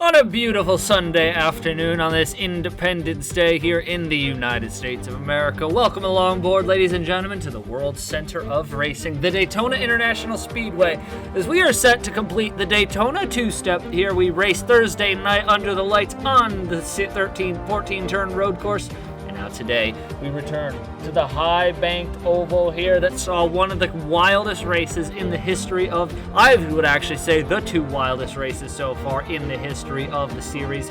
On a beautiful Sunday afternoon on this Independence Day here in the United States of America. Welcome along board, ladies and gentlemen, to the world's center of racing, the Daytona International Speedway. As we are set to complete the Daytona two-step here, we race Thursday night under the lights on the 14-turn road course. Now today, we return to the high-banked oval here that saw one of the wildest races in the history of, I would actually say, the two wildest races so far in the history of the series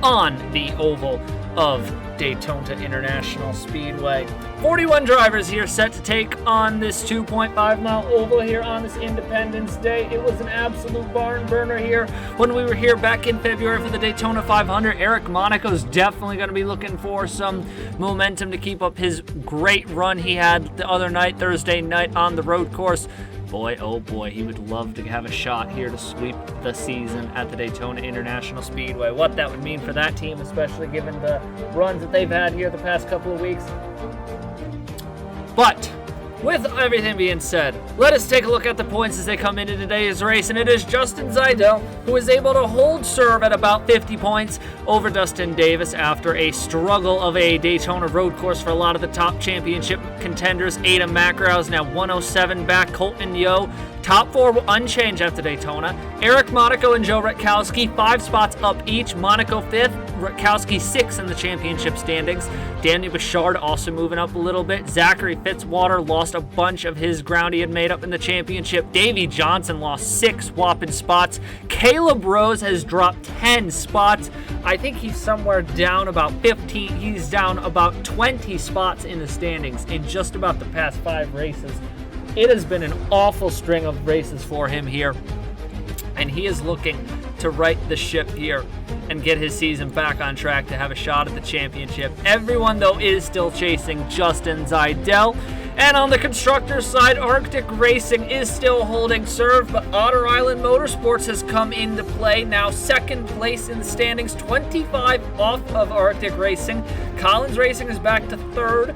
on the oval of Daytona International Speedway. 41 drivers here set to take on this 2.5-mile oval here on this Independence Day. It was an absolute barn burner here when we were here back in February for the Daytona 500. Eric Monaco's definitely going to be looking for some momentum to keep up his great run he had the other night, Thursday night on the road course. Boy, oh boy, he would love to have a shot here to sweep the season at the Daytona International Speedway. What that would mean for that team, especially given the runs that they've had here the past couple of weeks. But with everything being said, let us take a look at the points as they come into today's race, and it is Justin Zaidel who was able to hold serve at about 50 points over Dustin Davis after a struggle of a Daytona road course for a lot of the top championship contenders. Adam McEnroe now 107 back, Colton Yo top four unchanged after Daytona. Eric Monaco and Joe Rutkowski 5 spots up each. Monaco 5th, Rutkowski 6th in the championship standings. Daniel Bouchard also moving up a little bit. Zachary Fitzwater lost a bunch of his ground he had made up in the championship. Davey Johnson lost 6 whopping spots. Caleb Rose has dropped 10 spots. I think he's somewhere down about 15. He's down about 20 spots in the standings in just about the past 5 races. It has been an awful string of races for him here, and he is looking to right the ship here and get his season back on track to have a shot at the championship. Everyone, though, is still chasing Justin Zaidel. And on the constructors side, Arctic Racing is still holding serve, but Otter Island Motorsports has come into play. Now second place in the standings, 25 off of Arctic Racing. Collins Racing is back to third,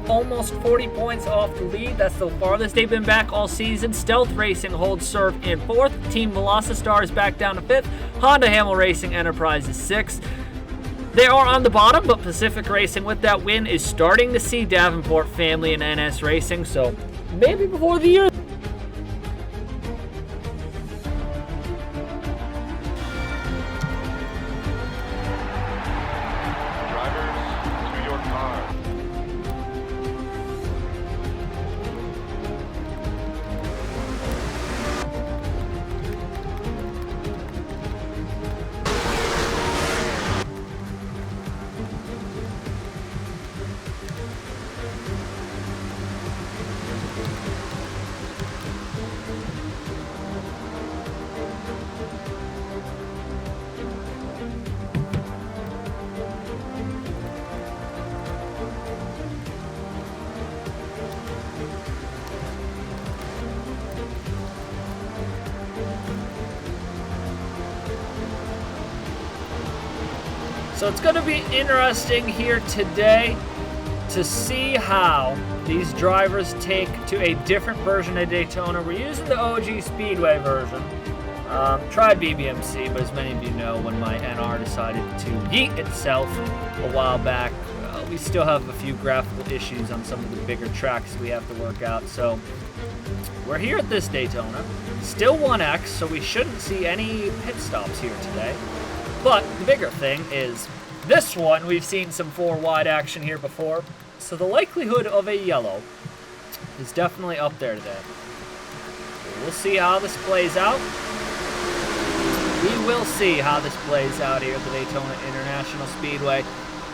almost 40 points off the lead. That's the farthest they've been back all season. Stealth Racing holds serve in 4th. Team Velocitar is back down to 5th. Honda Hamel Racing Enterprise is 6th. They are on the bottom, but Pacific Racing with that win is starting to see Davenport Family and NS Racing, so maybe before the year. So it's going to be interesting here today to see how these drivers take to a different version of Daytona. We're using the OG Speedway version. Tried BBMC, but as many of you know, when my NR decided to yeet itself a while back, we still have a few graphical issues on some of the bigger tracks we have to work out. So we're here at this Daytona. Still 1X, so we shouldn't see any pit stops here today. But the bigger thing is this one, we've seen some 4-wide action here before, so the likelihood of a yellow is definitely up there today. We'll see how this plays out. We will see how this plays out here at the Daytona International Speedway.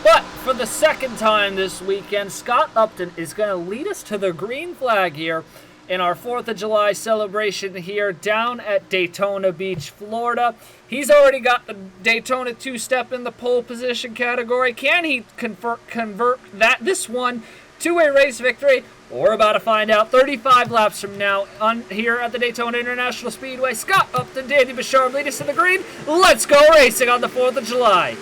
But for the second time this weekend, Scott Upton is going to lead us to the green flag here in our 4th of July celebration here down at Daytona Beach, Florida. He's already got the Daytona two-step in the pole position category. Can he convert this one to a race victory? We're about to find out 35 laps from now here at the Daytona International Speedway. Scott Upton, Danny Bouchard lead us to the green. Let's go racing on the 4th of July.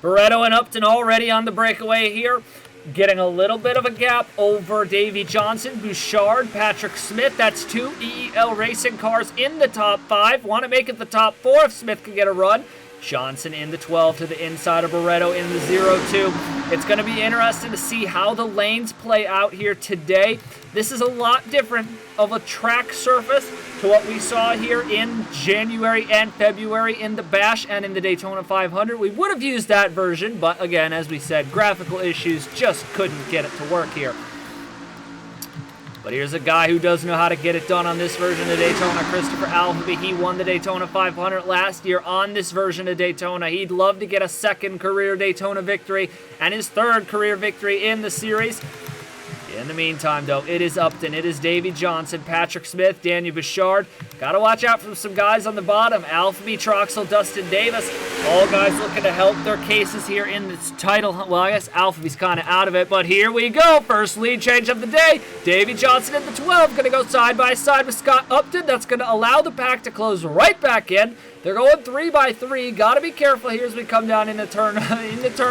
Barretto and Upton already on the breakaway here. Getting a little bit of a gap over Davy Johnson, Bouchard, Patrick Smith. That's 2 EEL Racing cars in the top 5. Want to make it the top 4 if Smith can get a run. Johnson in the 12 to the inside of Barretto in the 0-2. It's going to be interesting to see how the lanes play out here today. This is a lot different of a track surface to what we saw here in January and February in the Bash and in the Daytona 500. We would have used that version, but again, as we said, graphical issues just couldn't get it to work here. But here's a guy who does know how to get it done on this version of Daytona, Christopher Alfeby. He won the Daytona 500 last year on this version of Daytona. He'd love to get a second career Daytona victory and his third career victory in the series. In the meantime, though, it is Upton, it is Davy Johnson, Patrick Smith, Daniel Bouchard. Got to watch out for some guys on the bottom. Alfeby, Troxel, Dustin Davis. All guys looking to help their cases here in this title. Well, I guess Alphaby's kind of out of it, but here we go. First lead change of the day. Davy Johnson in the 12, going to go side by side with Scott Upton. That's going to allow the pack to close right back in. They're going 3 by 3. Got to be careful here as we come down into turn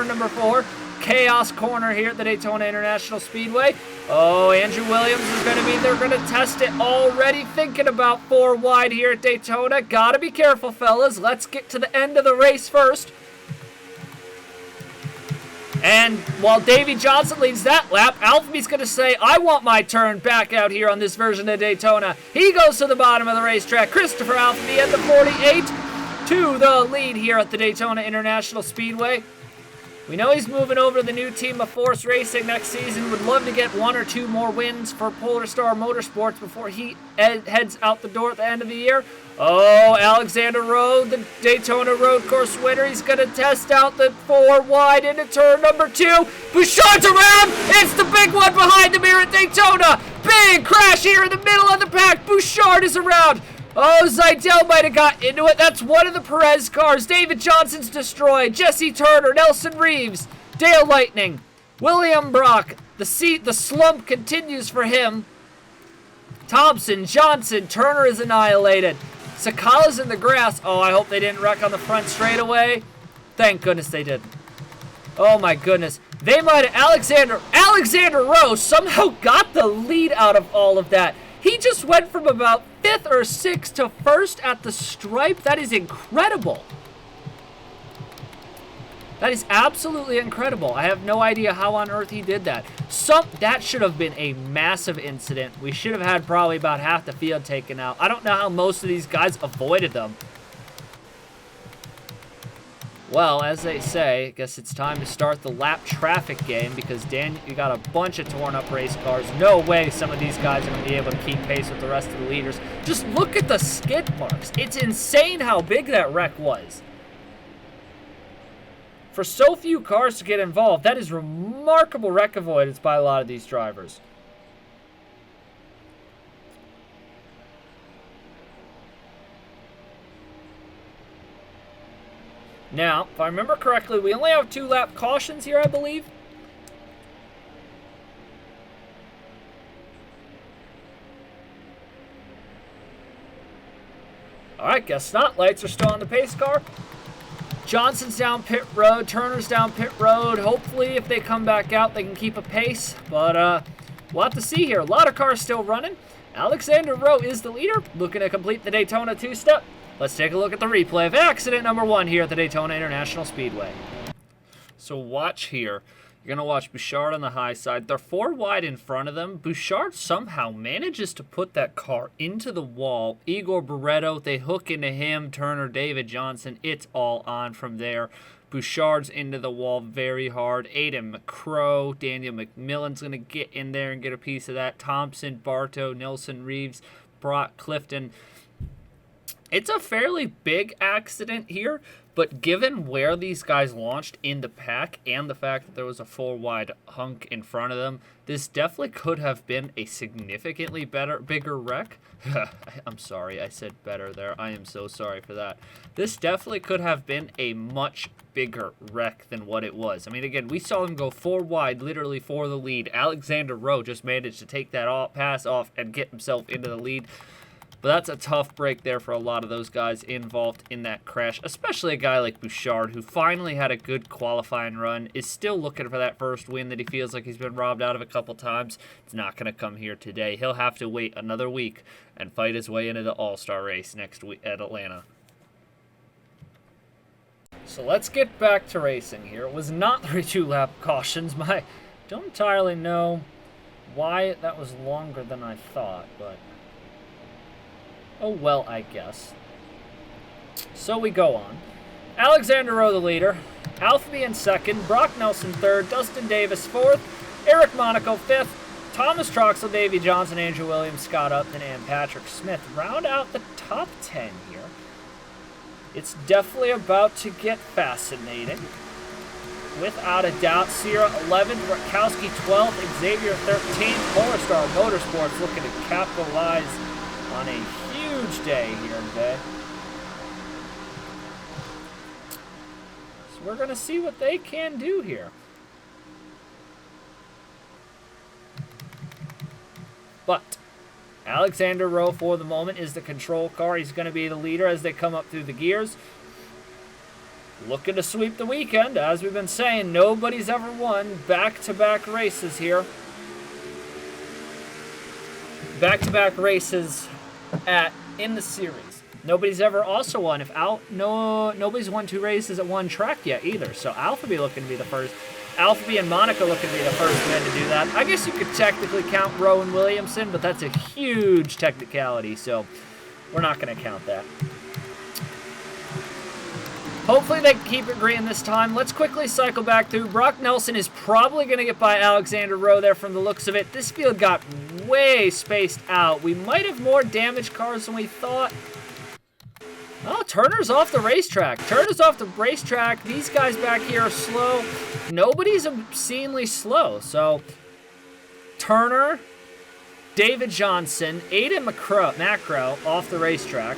number 4. Chaos corner here at the Daytona International Speedway. Oh, Andrew Williams is going to be there, going to test it already, thinking about 4 wide here at Daytona. Gotta be careful, fellas. Let's get to the end of the race first. And while Davy Johnson leads that lap, Alphaby's going to say, I want my turn back out here on this version of Daytona. He goes to the bottom of the racetrack. Christopher Alfeby at the 48 to the lead here at the Daytona International Speedway. We know he's moving over to the new team of Force Racing next season. Would love to get 1 or 2 more wins for Polar Star Motorsports before he heads out the door at the end of the year. Oh, Alexander Rowe, the Daytona Road Course winner. He's going to test out the 4 wide into turn number 2. Bouchard's around. It's the big one behind him here at Daytona. Big crash here in the middle of the pack. Bouchard is around. Oh, Zidell might have got into it. That's one of the Perez cars. David Johnson's destroyed. Jesse Turner, Nelson Reeves, Dale Lightning, William Brock. The slump continues for him. Thompson, Johnson, Turner is annihilated. Sakala's in the grass. Oh, I hope they didn't wreck on the front straightaway. Thank goodness they didn't. Oh my goodness. They might have, Alexander Rowe somehow got the lead out of all of that. He just went from about 5th or 6th to 1st at the stripe. That is incredible. That is absolutely incredible. I have no idea how on earth he did that. That should have been a massive incident. We should have had probably about half the field taken out. I don't know how most of these guys avoided them. Well, as they say, I guess it's time to start the lap traffic game because you got a bunch of torn up race cars. No way some of these guys are going to be able to keep pace with the rest of the leaders. Just look at the skid marks. It's insane how big that wreck was. For so few cars to get involved, that is remarkable wreck avoidance by a lot of these drivers. Now, if I remember correctly, we only have 2 lap cautions here, I believe. Alright, guess not. Lights are still on the pace car. Johnson's down pit road. Turner's down pit road. Hopefully, if they come back out, they can keep a pace. But we'll have to see here. A lot of cars still running. Alexander Rowe is the leader, looking to complete the Daytona 2-step. Let's take a look at the replay of accident number 1 here at the Daytona International Speedway. So watch here. You're going to watch Bouchard on the high side. They're 4 wide in front of them. Bouchard somehow manages to put that car into the wall. Igor Barretto, they hook into him. Turner, David Johnson, it's all on from there. Bouchard's into the wall very hard. Aiden McCrow, Daniel McMillan's going to get in there and get a piece of that. Thompson, Bartow, Nelson Reeves, Brock Clifton. It's a fairly big accident here, but given where these guys launched in the pack and the fact that there was a 4 wide hunk in front of them, this definitely could have been a significantly bigger wreck. I'm sorry, I said better there. I am so sorry for that. This definitely could have been a much bigger wreck than what it was. I mean, again, we saw him go 4 wide, literally for the lead. Alexander Rowe just managed to take that pass off and get himself into the lead. But that's a tough break there for a lot of those guys involved in that crash, especially a guy like Bouchard, who finally had a good qualifying run, is still looking for that first win that he feels like he's been robbed out of a couple times. It's not going to come here today. He'll have to wait another week and fight his way into the All-Star race next week at Atlanta. So let's get back to racing here. It was not 32 lap cautions. I don't entirely know why that was longer than I thought, but oh well, I guess. So we go on. Alexander Rowe the leader, Alphabet in second, Brock Nelson third, Dustin Davis fourth, Eric Monaco fifth, Thomas Troxell, Davey Johnson, Andrew Williams, Scott Upton, and Patrick Smith round out the top 10 here. It's definitely about to get fascinating. Without a doubt, Sierra 11th, Rutkowski 12th, Xavier 13th, Polar Star Motorsports looking to capitalize on a huge day here today. So we're going to see what they can do here. But Alexander Rowe, for the moment, is the control car. He's going to be the leader as they come up through the gears. Looking to sweep the weekend. As we've been saying, nobody's ever won back-to-back races here. Back-to-back races in the series. Nobody's ever also won. Nobody's won 2 races at one track yet either. So Alphabet looking to be the first. Alphabet and Monaco looking to be the first men to do that. I guess you could technically count Rowe and Williamson, but that's a huge technicality, so we're not going to count that. Hopefully they keep it green this time. Let's quickly cycle back through. Brock Nelson is probably going to get by Alexander Rowe there from the looks of it. This field got way spaced out. We might have more damaged cars than we thought. Oh, Turner's off the racetrack. Turner's off the racetrack. These guys back here are slow. Nobody's obscenely slow. So, Turner, David Johnson, Aiden Macro off the racetrack.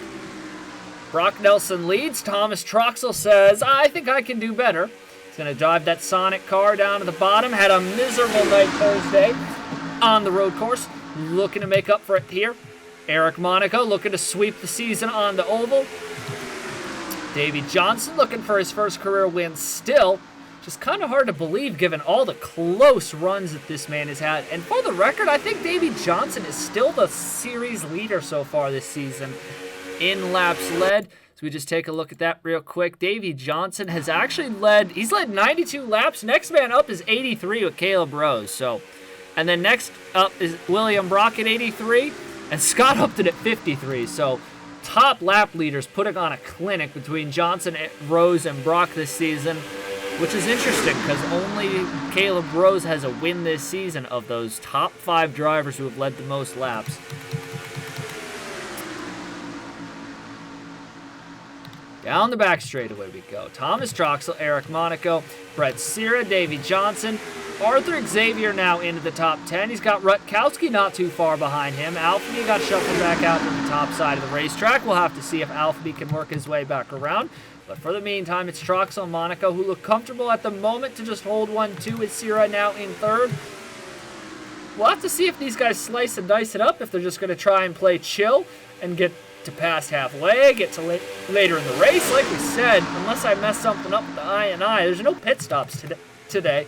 Brock Nelson leads. Thomas Troxell says, I think I can do better. He's going to drive that Sonic car down to the bottom. Had a miserable night Thursday on the road course. Looking to make up for it here. Eric Monaco looking to sweep the season on the oval. Davey Johnson looking for his first career win still. Just kind of hard to believe given all the close runs that this man has had. And for the record, I think Davey Johnson is still the series leader so far this season in laps led. So we just take a look at that real quick. Davey Johnson has actually led 92 laps. Next man up is 83 with Caleb Rose. So, and then next up is William Brock at 83 and Scott Upton at 53. So top lap leaders putting on a clinic between Johnson, Rose, and Brock this season, which is interesting because only Caleb Rose has a win this season of those top 5 drivers who have led the most laps. Down the back straightaway we go. Thomas Troxell, Eric Monaco, Brett Sierra, Davey Johnson, Arthur Xavier now into the top 10. He's got Rutkowski not too far behind him. Alphabet got shuffled back out to the top side of the racetrack. We'll have to see if Alphabet can work his way back around. But for the meantime, it's Troxell and Monaco who look comfortable at the moment to just hold 1-2 with Sierra now in third. We'll have to see if these guys slice and dice it up, if they're just going to try and play chill and get to past halfway, get to later in the race. Like we said, unless I mess something up with the I&I, there's no pit stops today.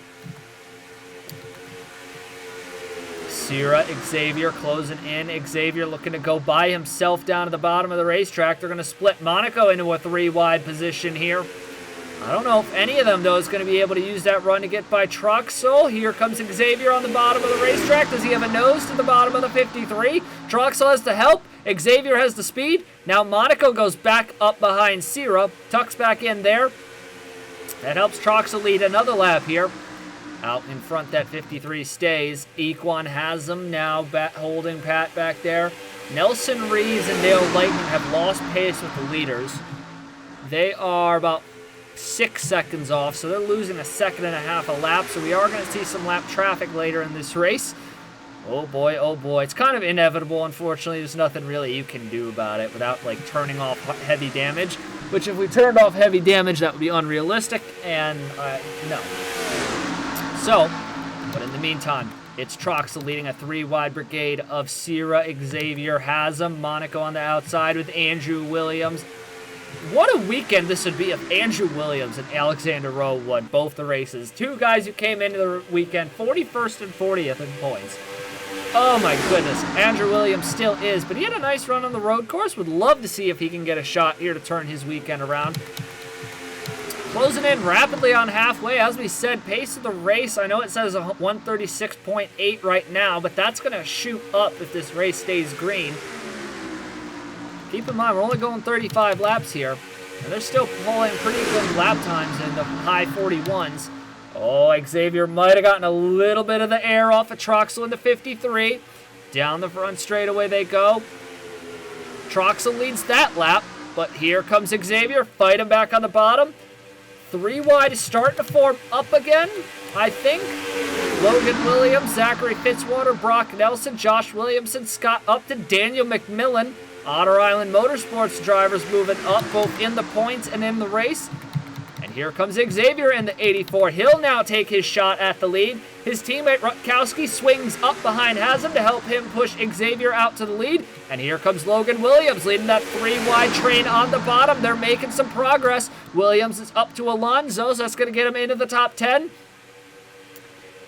Sierra, Xavier closing in. Xavier looking to go by himself down to the bottom of the racetrack. They're going to split Monaco into a 3-wide position here. I don't know if any of them, though, is going to be able to use that run to get by Troxell. Here comes Xavier on the bottom of the racetrack. Does he have a nose to the bottom of the 53? Troxell has the help. Xavier has the speed. Now Monaco goes back up behind Sierra. Tucks back in there. That helps Troxell lead another lap here. Out in front, that 53 stays. Equan has them now holding Pat back there. Nelson Reeves and Dale Lightning have lost pace with the leaders. They are about 6 seconds off, so they're losing 1.5 seconds a lap, so we are going to see some lap traffic later in this race. Oh boy, oh boy. It's kind of inevitable, unfortunately. There's nothing really you can do about it without, like, turning off heavy damage, which if we turned off heavy damage, that would be unrealistic, and no. So, but in the meantime, It's Troxel leading a 3-wide brigade of Sierra, Xavier, Haslam, Monaco on the outside with Andrew Williams. What a weekend this would be if Andrew Williams and Alexander Rowe won both the races. Two guys who came into the weekend 41st and 40th in points. Oh my goodness, Andrew Williams still is, but he had a nice run on the road course. Would love to see if he can get a shot here to turn his weekend around. Closing in rapidly on halfway. As we said, pace of the race, I know it says 136.8 right now, but that's going to shoot up if this race stays green. Keep in mind, we're only going 35 laps here, and they're still pulling pretty good lap times in the high 41s. Oh, Xavier might have gotten a little bit of the air off of Troxel in the 53. Down the front straightaway they go. Troxel leads that lap, but here comes Xavier, fighting back on the bottom. 3 wide is starting to form up again, I think. Logan Williams, Zachary Fitzwater, Brock Nelson, Josh Williamson, Scott Upton, Daniel McMillan. Otter Island Motorsports drivers moving up both in the points and in the race. And here comes Xavier in the 84. He'll now take his shot at the lead. His teammate Rutkowski swings up behind Haslam to help him push Xavier out to the lead. And here comes Logan Williams leading that 3-wide train on the bottom. They're making some progress. Williams is up to Alonso, so that's going to get him into the top 10.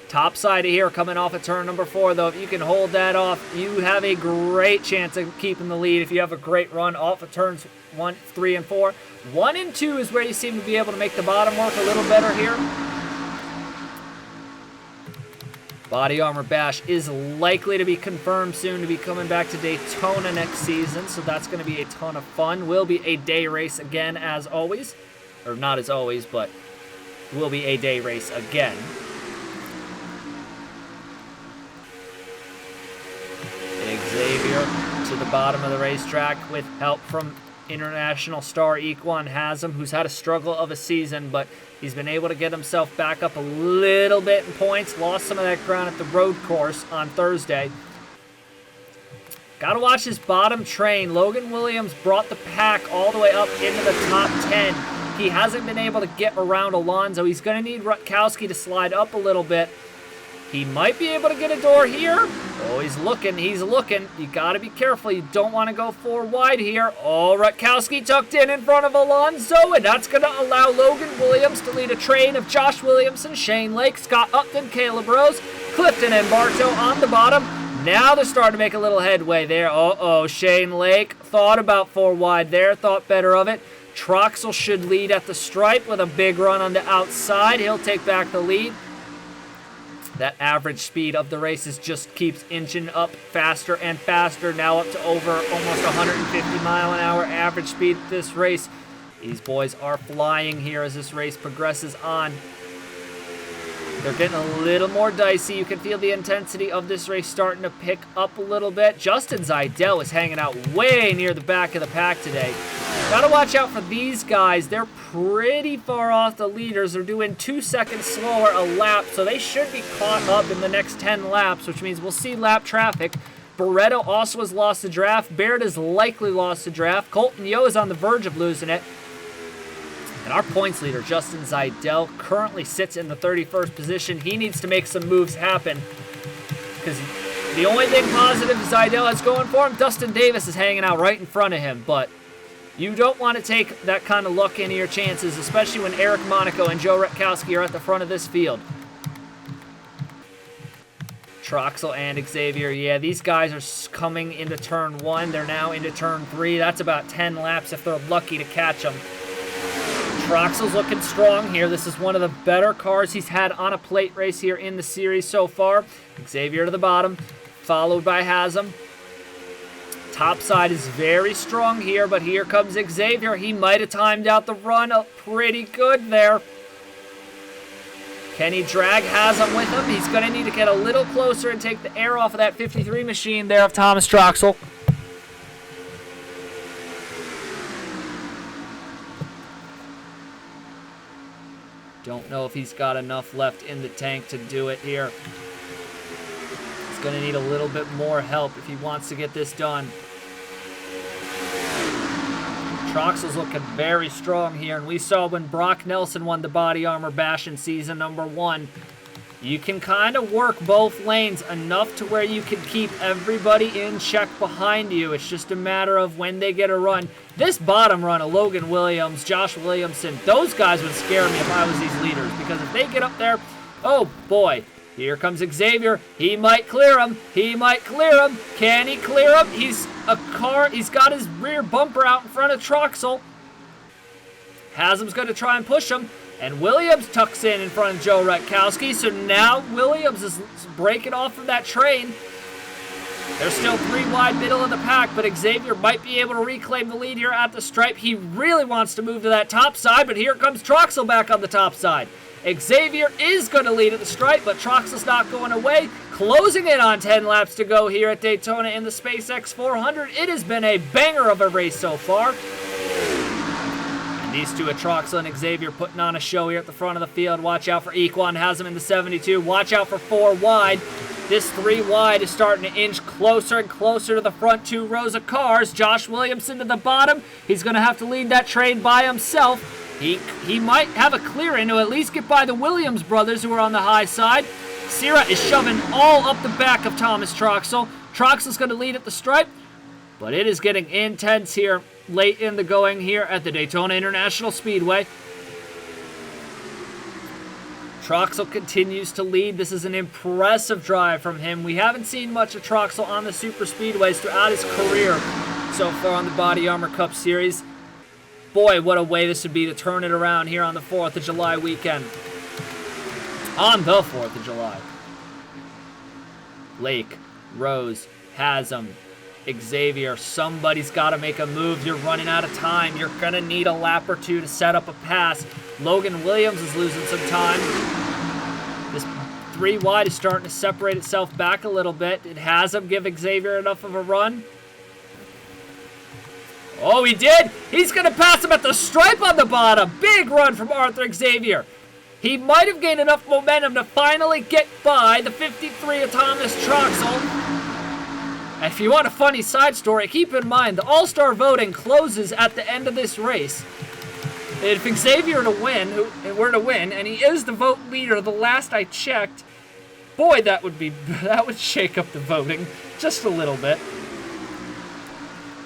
Top side of here coming off of turn number 4, though. If you can hold that off, you have a great chance of keeping the lead if you have a great run off of turns 1, 3, and 4. 1 and 2 is where you seem to be able to make the bottom work a little better here. Body Armor Bash is likely to be confirmed soon to be coming back to Daytona next season, so that's going to be a ton of fun. Will be a day race again, as always. Or not as always, but will be a day race again. Xavier to the bottom of the racetrack with help from international star Equan Haslam, who's had a struggle of a season, but he's been able to get himself back up a little bit in points. Lost some of that ground at the road course on Thursday. Got to watch his bottom train. Logan Williams brought the pack all the way up into the top 10. He hasn't been able to get around Alonso. He's going to need Rutkowski to slide up a little bit. He might be able to get a door here. Oh, he's looking. He's looking. You got to be careful. You don't want to go 4 wide here. Oh, Rutkowski tucked in front of Alonso, and that's going to allow Logan Williams to lead a train of Josh Williamson, Shane Lake, Scott Upton, Caleb Rose, Clifton, and Bartow on the bottom. Now they're starting to make a little headway there. Uh-oh, Shane Lake thought about 4 wide there, thought better of it. Troxel should lead at the stripe with a big run on the outside. He'll take back the lead. That average speed of the races just keeps inching up faster and faster, now up to over almost 150 mile an hour average speed this race. These boys are flying here as this race progresses on. They're getting a little more dicey. You can feel the intensity of this race starting to pick up a little bit. Justin Zeidel is hanging out way near the back of the pack today. Gotta watch out for these guys. They're pretty far off the leaders. They're doing 2 seconds slower a lap, so they should be caught up in the next 10 laps, which means we'll see lap traffic. Barreto also has lost the draft. Baird has likely lost the draft. Colton Yo is on the verge of losing it. And our points leader, Justin Zeidel, currently sits in the 31st position. He needs to make some moves happen, because the only thing positive Zeidel has going for him, Dustin Davis is hanging out right in front of him, but you don't want to take that kind of luck into your chances, especially when Eric Monaco and Joe Rutkowski are at the front of this field. Troxel and Xavier, yeah, these guys are coming into turn 1. They're now into turn 3. That's about 10 laps if they're lucky to catch them. Troxel's looking strong here. This is one of the better cars he's had on a plate race here in the series so far. Xavier to the bottom, followed by Haslam. Top side is very strong here, but here comes Xavier. He might have timed out the run pretty good there. Can he drag Haslam with him? He's going to need to get a little closer and take the air off of that 53 machine there of Thomas Troxel. Don't know if he's got enough left in the tank to do it here. He's going to need a little bit more help if he wants to get this done. Troxel's looking very strong here, and we saw when Brock Nelson won the Body Armor Bash in season number 1. You can kind of work both lanes enough to where you can keep everybody in check behind you. It's just a matter of when they get a run. This bottom run of Logan Williams, Josh Williamson, those guys would scare me if I was these leaders, because if they get up there, oh boy, here comes Xavier. He might clear him. He might clear him. Can he clear him? He's got his rear bumper out in front of Troxel. Haslam's going to try and push him. And Williams tucks in front of Joe Rutkowski. So now Williams is breaking off of that train. They're still 3 wide middle of the pack, but Xavier might be able to reclaim the lead here at the stripe. He really wants to move to that top side, but here comes Troxel back on the top side. Xavier is going to lead at the stripe, but Troxel's not going away. Closing in on 10 laps to go here at Daytona in the SpaceX 400. It has been a banger of a race so far. These two, Troxel and Xavier, putting on a show here at the front of the field. Watch out for Equan, has him in the 72. Watch out for 4 wide. This 3 wide is starting to inch closer and closer to the front 2 rows of cars. Josh Williamson to the bottom. He's going to have to lead that train by himself. He might have a clear in to at least get by the Williams brothers, who are on the high side. Sierra is shoving all up the back of Thomas Troxel. Troxel's going to lead at the stripe, but it is getting intense here late in the going here at the Daytona International Speedway. Troxel continues to lead. This is an impressive drive from him. We haven't seen much of Troxel on the super speedways throughout his career so far on the Body Armor Cup Series. Boy, what a way this would be to turn it around here on the 4th of July weekend. On the 4th of July. Lake, Rose, Haslam, Xavier, somebody's got to make a move. You're running out of time. You're going to need a lap or 2 to set up a pass. Logan Williams is losing some time. This 3 wide is starting to separate itself back a little bit. It has him give Xavier enough of a run. Oh, he did. He's going to pass him at the stripe on the bottom. Big run from Arthur Xavier. He might have gained enough momentum to finally get by the 53 of Thomas Troxel. And if you want a funny side story, keep in mind the All-Star voting closes at the end of this race. If Xavier were to win, and he is the vote leader the last I checked, boy, that would shake up the voting just a little bit.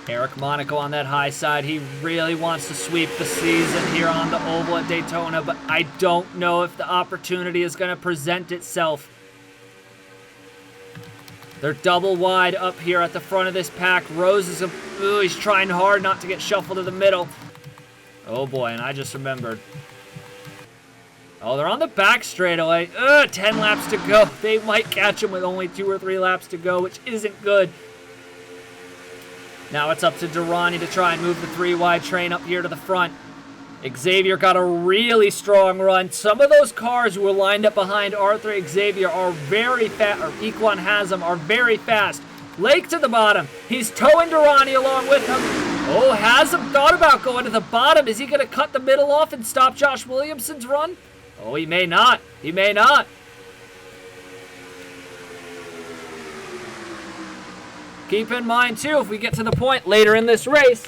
Eric Monaco on that high side. He really wants to sweep the season here on the oval at Daytona, but I don't know if the opportunity is going to present itself. They're double wide up here at the front of this pack. Rose is he's trying hard not to get shuffled to the middle. Oh boy, and I just remembered. Oh, they're on the back straightaway. 10 laps to go. They might catch him with only 2 or 3 laps to go, which isn't good. Now it's up to Durrani to try and move the 3 wide train up here to the front. Xavier got a really strong run. Some of those cars who were lined up behind Arthur Xavier are very fast, or Equan Haslam are very fast. Lake to the bottom. He's towing Durrani along with him. Oh, Haslam thought about going to the bottom. Is he going to cut the middle off and stop Josh Williamson's run? Oh, he may not. He may not. Keep in mind, too, if we get to the point later in this race,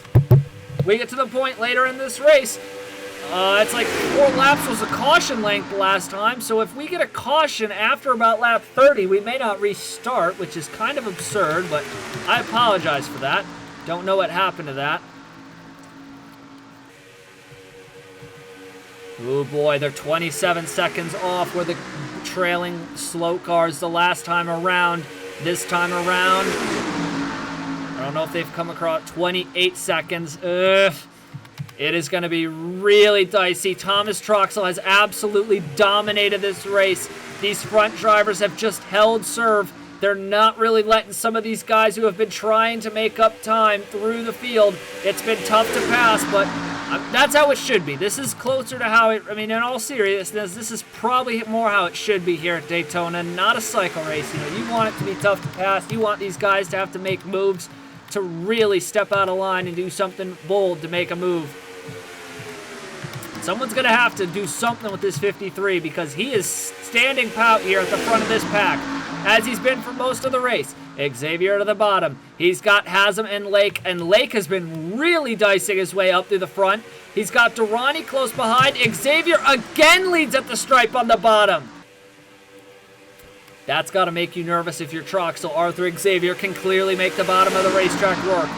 it's like 4 laps was a caution length last time, so if we get a caution after about lap 30, we may not restart, which is kind of absurd, but I apologize for that. Don't know what happened to that. Oh boy, they're 27 seconds off where the trailing slow cars the last time around. This time around, I don't know if they've come across 28 seconds. Ugh. It is going to be really dicey. Thomas Troxel has absolutely dominated this race. These front drivers have just held serve. They're not really letting some of these guys who have been trying to make up time through the field. It's been tough to pass, but that's how it should be. This is closer to how it, in all seriousness, this is probably more how it should be here at Daytona, not a cycle race. You want it to be tough to pass. You want these guys to have to make moves to really step out of line and do something bold to make a move. Someone's going to have to do something with this 53 because he is standing pout here at the front of this pack, as he's been for most of the race. Xavier to the bottom. He's got Haslam and Lake has been really dicing his way up through the front. He's got Durrani close behind. Xavier again leads at the stripe on the bottom. That's got to make you nervous if you're Troxel. Arthur Xavier can clearly make the bottom of the racetrack work.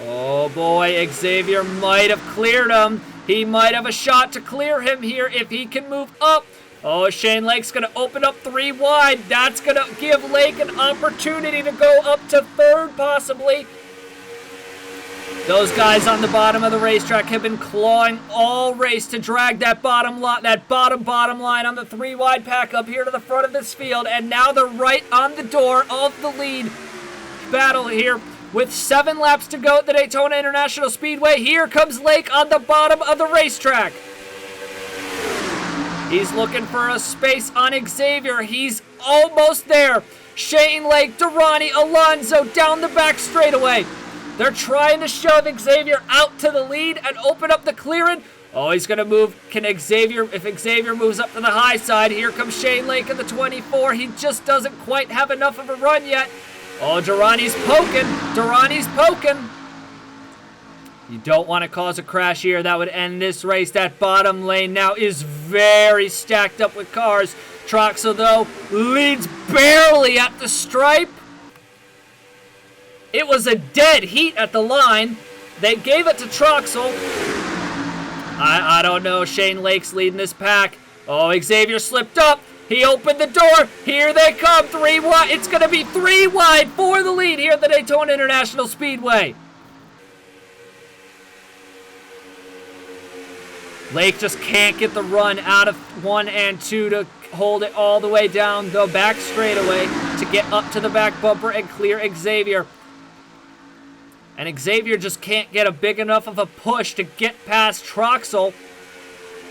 Oh boy, Xavier might have cleared him. He might have a shot to clear him here if he can move up. Oh, Shane Lake's going to open up 3 wide. That's going to give Lake an opportunity to go up to 3rd, possibly. Those guys on the bottom of the racetrack have been clawing all race to drag that bottom line on the 3 wide pack up here to the front of this field. And now they're right on the door of the lead battle here. With 7 laps to go at the Daytona International Speedway, here comes Lake on the bottom of the racetrack. He's looking for a space on Xavier. He's almost there. Shane Lake, Durrani, Alonso down the back straightaway. They're trying to shove Xavier out to the lead and open up the clearing. Oh, he's going to move. If Xavier moves up to the high side, here comes Shane Lake in the 24. He just doesn't quite have enough of a run yet. Oh, Durrani's poking. You don't want to cause a crash here. That would end this race. That bottom lane now is very stacked up with cars. Troxel, though, leads barely at the stripe. It was a dead heat at the line. They gave it to Troxel. I don't know. Shane Lake's leading this pack. Oh, Xavier slipped up. He opened the door. Here they come. 3 wide. It's going to be 3 wide for the lead here at the Daytona International Speedway. Lake just can't get the run out of 1 and 2 to hold it all the way down the back straightaway to get up to the back bumper and clear Xavier. And Xavier just can't get a big enough of a push to get past Troxel.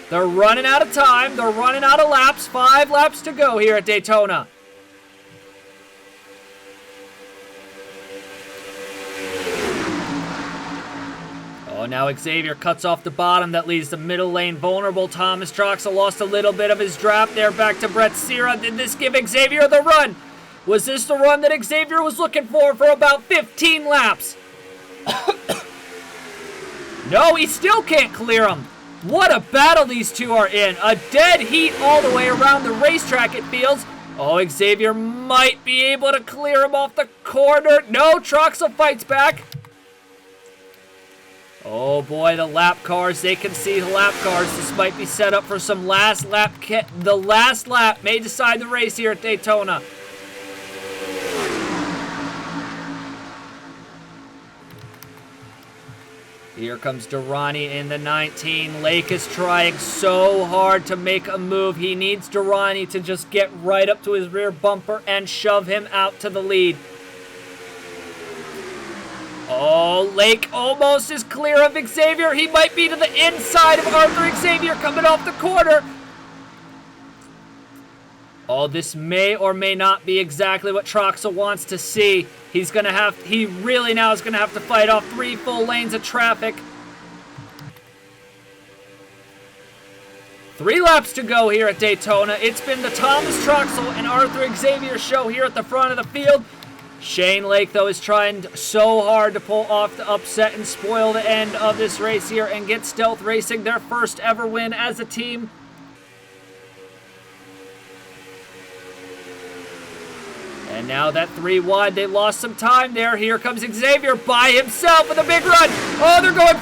They're running out of time. They're running out of laps. 5 laps to go here at Daytona. Oh, now Xavier cuts off the bottom. That leaves the middle lane vulnerable. Thomas Troxel lost a little bit of his draft there. Back to Brett Sierra. Did this give Xavier the run? Was this the run that Xavier was looking for about 15 laps? No, he still can't clear him. What a battle these two are in. A dead heat all the way around the racetrack, it feels. Oh, Xavier might be able to clear him off the corner. No, Troxel fights back. Oh boy, the lap cars. They can see the lap cars. This might be set up for some last lap. The last lap may decide the race here at Daytona. Here comes Durrani in the 19. Lake is trying so hard to make a move. He needs Durrani to just get right up to his rear bumper and shove him out to the lead. Oh, Lake almost is clear of Xavier. He might be to the inside of Arthur Xavier coming off the corner. Oh, this may or may not be exactly what Troxel wants to see. He really now is gonna have to fight off 3 full lanes of traffic. 3 laps to go here at Daytona. It's been the Thomas Troxel and Arthur Xavier show here at the front of the field. Shane Lake, though, is trying so hard to pull off the upset and spoil the end of this race here and get Stealth Racing their first ever win as a team. And now that 3 wide, they lost some time there. Here comes Xavier by himself with a big run. Oh, they're going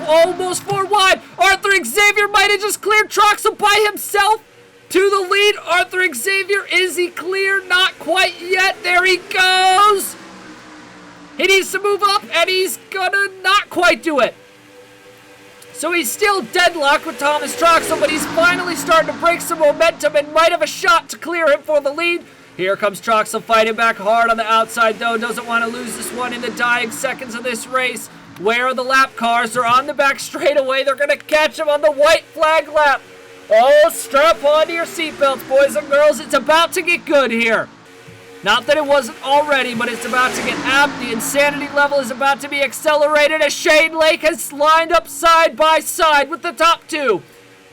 almost 4 wide. Arthur Xavier might have just cleared Troxel by himself to the lead. Arthur Xavier, is he clear? Not quite yet. There he goes. He needs to move up, and he's gonna not quite do it. So he's still deadlocked with Thomas Troxel, but he's finally starting to break some momentum and might have a shot to clear him for the lead. Here comes Troxel fighting back hard on the outside, though. Doesn't want to lose this one in the dying seconds of this race. Where are the lap cars? They're on the back straightaway. They're going to catch him on the white flag lap. Oh, strap on to your seatbelts, boys and girls. It's about to get good here. Not that it wasn't already, but it's about to get amped. The insanity level is about to be accelerated as Shane Lake has lined up side by side with the top 2.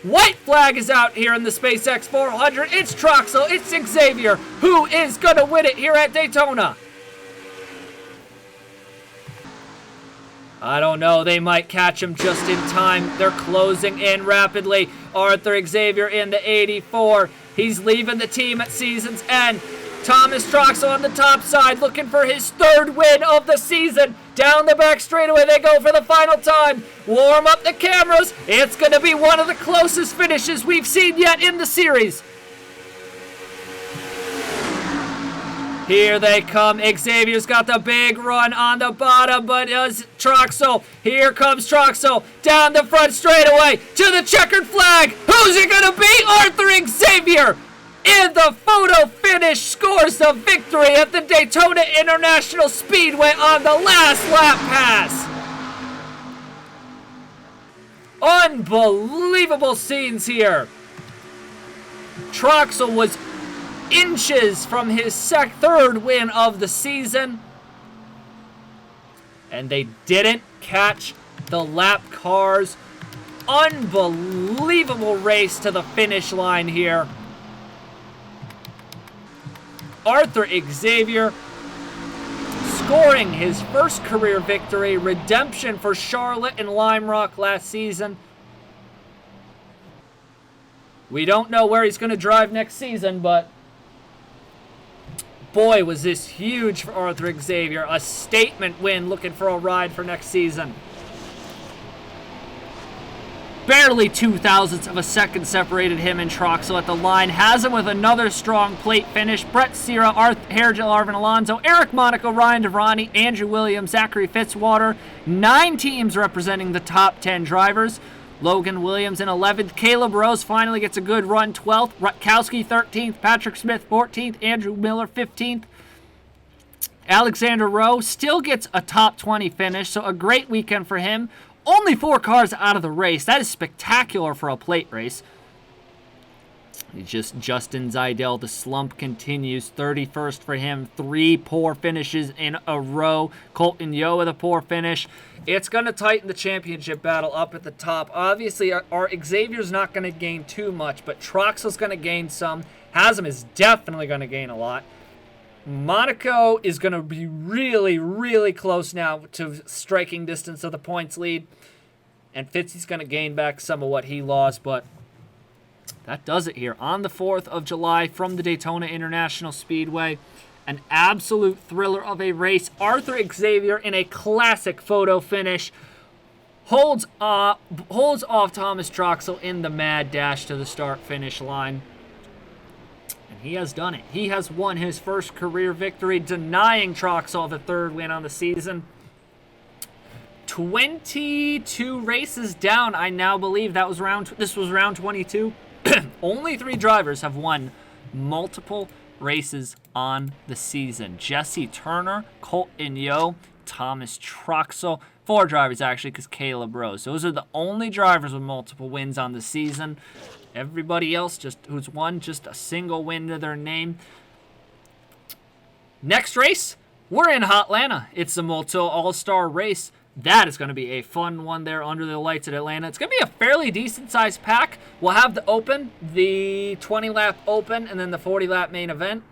White flag is out here in the SpaceX 400. It's Troxel, it's Xavier. Who is going to win it here at Daytona? I don't know. They might catch him just in time. They're closing in rapidly. Arthur Xavier in the 84. He's leaving the team at season's end. Thomas Troxel on the top side looking for his third win of the season. Down the back straightaway they go for the final time. Warm up the cameras. It's going to be one of the closest finishes we've seen yet in the series. Here they come. Xavier's got the big run on the bottom, but does Troxel. Here comes Troxel down the front straightaway to the checkered flag. Who's it going to be? Arthur Xavier in the photo finish scores the victory at the Daytona International Speedway on the last lap pass. Unbelievable scenes here. Troxel was inches from his third win of the season, and they didn't catch the lap cars. Unbelievable race to the finish line here. Arthur Xavier scoring his first career victory, redemption for Charlotte and Lime Rock last season. We don't know where he's going to drive next season, but boy, was this huge for Arthur Xavier. A statement win, looking for a ride for next season. Barely 0.02 of a second separated him and Troxel at the line. Has him with another strong plate finish. Brett Sierra, Harrigel, Arvin Alonso, Eric Monaco, Ryan Devrani, Andrew Williams, Zachary Fitzwater. 9 teams representing the top 10 drivers. Logan Williams in 11th. Caleb Rose finally gets a good run, 12th. Rutkowski 13th. Patrick Smith 14th. Andrew Miller 15th. Alexander Rowe still gets a top 20 finish, so a great weekend for him. Only 4 cars out of the race. That is spectacular for a plate race. It's just Justin Zaidel. The slump continues. 31st for him. 3 poor finishes in a row. Colton Yeo with a poor finish. It's going to tighten the championship battle up at the top. Obviously, our Xavier's not going to gain too much, but Troxel's going to gain some. Haslam is definitely going to gain a lot. Monaco is going to be really, really close now to striking distance of the points lead. And Fitzy's going to gain back some of what he lost, but that does it here on the 4th of July from the Daytona International Speedway. An absolute thriller of a race. Arthur Xavier in a classic photo finish holds off Thomas Troxel in the mad dash to the start-finish line. And he has done it. He has won his first career victory, denying Troxel the 3rd win on the season. 22 races down, I now believe. This was round 22. Only 3 drivers have won multiple races on the season. Jesse Turner, Colton Yeo, Thomas Troxel. 4 drivers, actually, because Caleb Rose. Those are the only drivers with multiple wins on the season. Everybody else who's won just a single win to their name. Next race, we're in Hotlanta. It's the Moto All-Star race. That is going to be a fun one there under the lights at Atlanta. It's going to be a fairly decent-sized pack. We'll have the Open, the 20-lap Open, and then the 40-lap main event.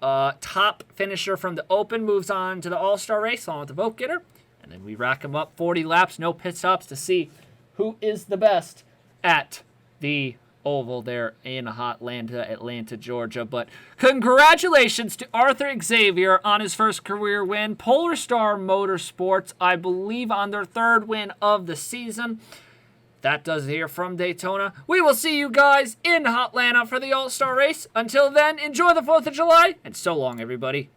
Top finisher from the Open moves on to the All-Star race along with the vote getter. And then we rack them up 40 laps, no pit stops, to see who is the best at the oval there in Hotlanta, Atlanta, Georgia. But congratulations to Arthur Xavier on his first career win. Polar Star Motorsports, I believe, on their 3rd win of the season. That does it here from Daytona. We will see you guys in Hotlanta for the All-Star race. Until then, enjoy the 4th of July, and so long, everybody.